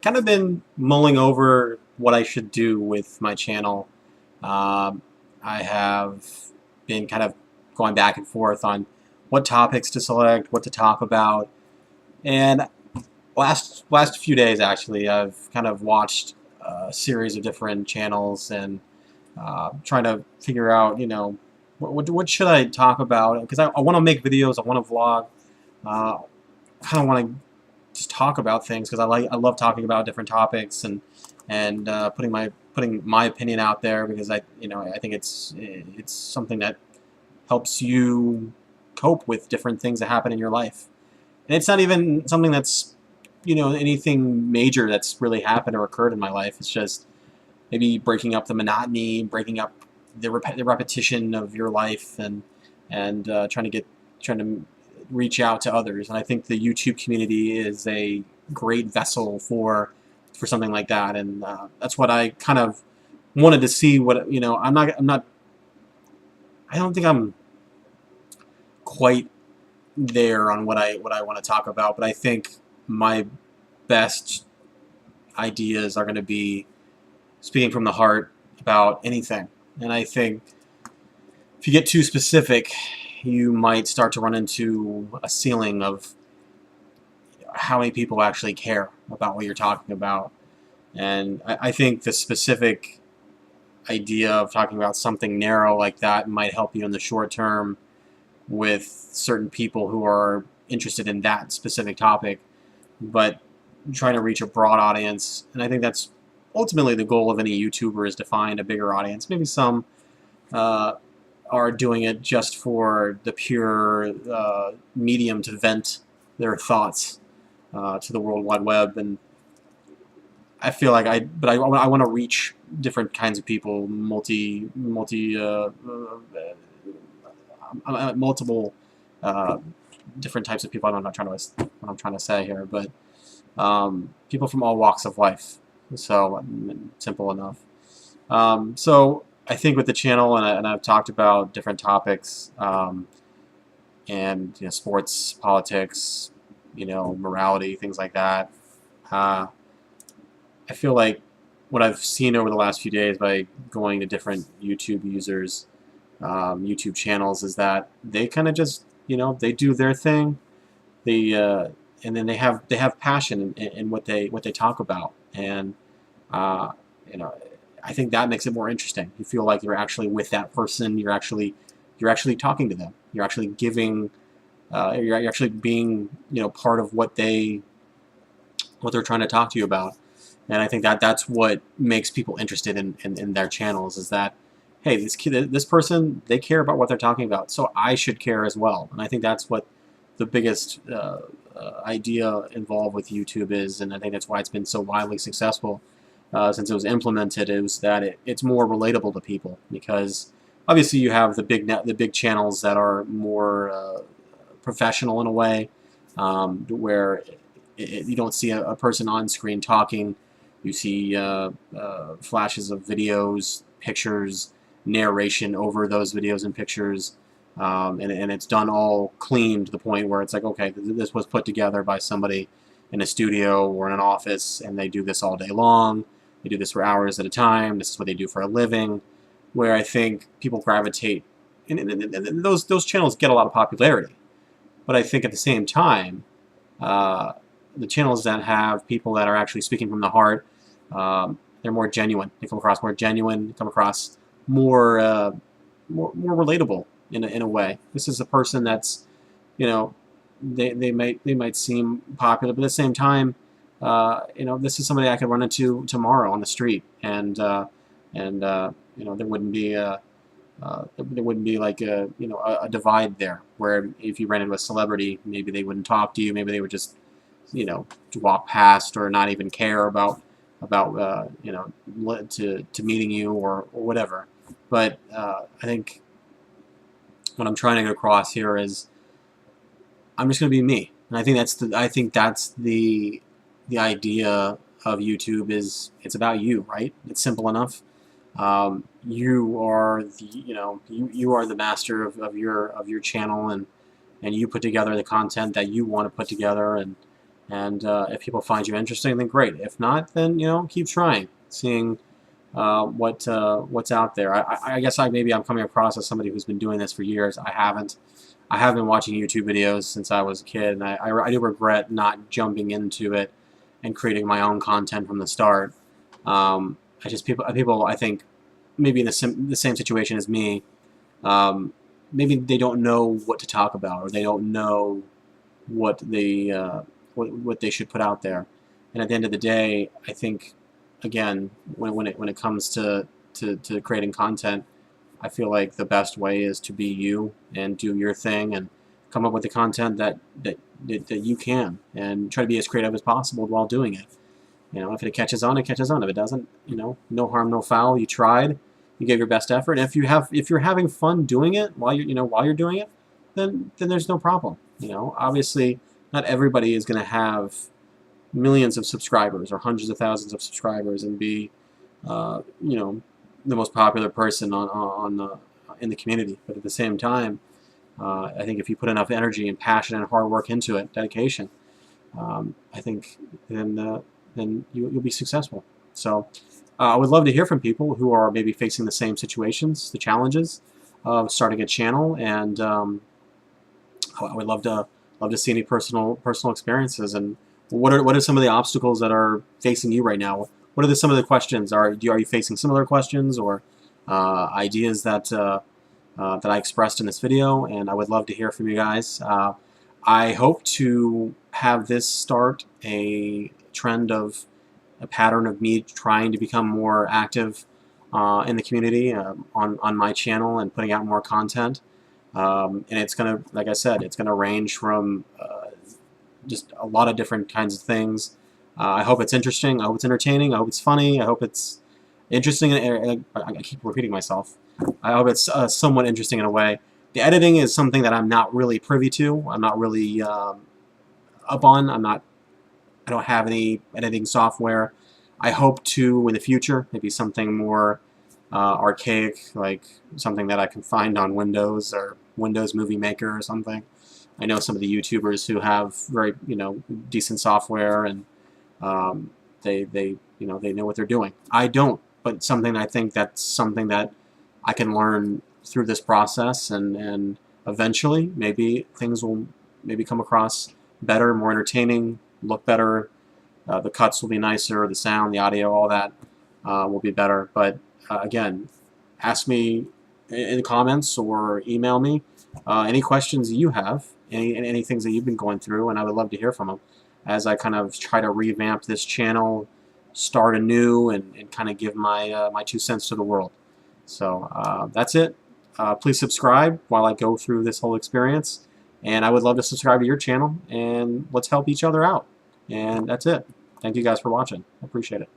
Kind of been mulling over what I should do with my channel. I have been kind of going back and forth on what topics to select, what to talk about, and last few days actually, I've kind of watched a series of different channels and trying to figure out, what should I talk about? Because I want to make videos, I want to vlog. I kind of want to just talk about things because I love talking about different topics and putting my opinion out there because I think it's something that helps you cope with different things that happen in your life. And it's not even something that's anything major that's really happened or occurred in my life. It's just maybe breaking up the monotony, breaking up the repetition of your life, and trying to reach out to others. And I think the YouTube community is a great vessel for something like that. And that's what I kind of wanted to see. What I don't think I'm quite there on what I want to talk about, but I think my best ideas are going to be speaking from the heart about anything. And I think if you get too specific, you might start to run into a ceiling of how many people actually care about what you're talking about. And I think the specific idea of talking about something narrow like that might help you in the short term with certain people who are interested in that specific topic, but trying to reach a broad audience. And I think that's ultimately the goal of any YouTuber, is to find a bigger audience. Maybe some are doing it just for the pure medium to vent their thoughts to the World Wide Web. And I feel like I want to reach different kinds of people, multiple different types of people. I'm not trying to what I'm trying to say here, but people from all walks of life. So simple enough. So I think with the channel, and I've talked about different topics, and sports, politics, morality, things like that. I feel like what I've seen over the last few days by going to different YouTube users, YouTube channels, is that they kind of just they do their thing, they and then they have passion in what they talk about, and uh, you know I think that makes it more interesting. You feel like you're actually with that person. You're actually talking to them. You're actually giving. You're actually being part of what they're trying to talk to you about. And I think that's what makes people interested in their channels, is that, hey, this person, they care about what they're talking about, so I should care as well. And I think that's what the biggest idea involved with YouTube is, and I think that's why it's been so widely successful since it was implemented, is that it's more relatable to people, because obviously you have the big channels that are more professional in a way, where you don't see a person on screen talking. You see flashes of videos, pictures, narration over those videos and pictures, and it's done all clean to the point where it's like, okay, this was put together by somebody in a studio or in an office, and they do this all day long. They do this for hours at a time. This is what they do for a living. Where I think people gravitate, and those channels get a lot of popularity. But I think at the same time, the channels that have people that are actually speaking from the heart, they're more genuine. They come across more genuine. They come across more relatable in a way. This is a person that's, they might seem popular, but at the same time, this is somebody I could run into tomorrow on the street, and there wouldn't be like a divide there, where if you ran into a celebrity, maybe they wouldn't talk to you, maybe they would just to walk past or not even care about to meeting you or whatever. But I think what I'm trying to get across here is I'm just going to be me, and I think that's the idea of YouTube. Is it's about you, right? It's simple enough. You are you are the master of your channel, and you put together the content that you want to put together, and And if people find you interesting, then great. If not, then keep trying, seeing what's out there. I guess maybe I'm coming across as somebody who's been doing this for years. I haven't. I have been watching YouTube videos since I was a kid, and I do regret not jumping into it and creating my own content from the start. I just people I think maybe in the same situation as me. Maybe they don't know what to talk about, or they don't know what what they should put out there. And at the end of the day, I think, again, when it comes to creating content, I feel like the best way is to be you and do your thing and come up with the content that you can, and try to be as creative as possible while doing it. If it catches on, it catches on. If it doesn't, no harm, no foul. You tried, you gave your best effort. And if you're having fun doing it while you're doing it, then there's no problem. Obviously, not everybody is going to have millions of subscribers or hundreds of thousands of subscribers and be, the most popular person in the community. But at the same time, I think if you put enough energy and passion and hard work into it, dedication, I think then you'll be successful. So I would love to hear from people who are maybe facing the same situations, the challenges of starting a channel, and I would love to see any personal experiences. And what are some of the obstacles that are facing you right now? What are some of the questions? Are you facing similar questions or ideas that that I expressed in this video? And I would love to hear from you guys. I hope to have this start a trend of a pattern of me trying to become more active in the community on my channel and putting out more content. And it's gonna, like I said, it's gonna range from just a lot of different kinds of things. I hope it's interesting. I hope it's entertaining. I hope it's funny. I hope it's interesting. I keep repeating myself. I hope it's somewhat interesting in a way. The editing is something that I'm not really privy to. I'm not really up on. I don't have any editing software. I hope to, in the future, maybe something more archaic, like something that I can find on Windows or Windows Movie Maker or something. I know some of the YouTubers who have very decent software, and they know what they're doing. I don't, but I think that's something that I can learn through this process, and eventually maybe things will come across better, more entertaining, look better. The cuts will be nicer, the sound, the audio, all that will be better. But again, ask me in the comments or email me any questions you have, any things that you've been going through, and I would love to hear from them as I kind of try to revamp this channel, start anew, and kind of give my my 2 cents to the world. So that's it. Please subscribe while I go through this whole experience, and I would love to subscribe to your channel, and let's help each other out. And that's it. Thank you guys for watching. I appreciate it.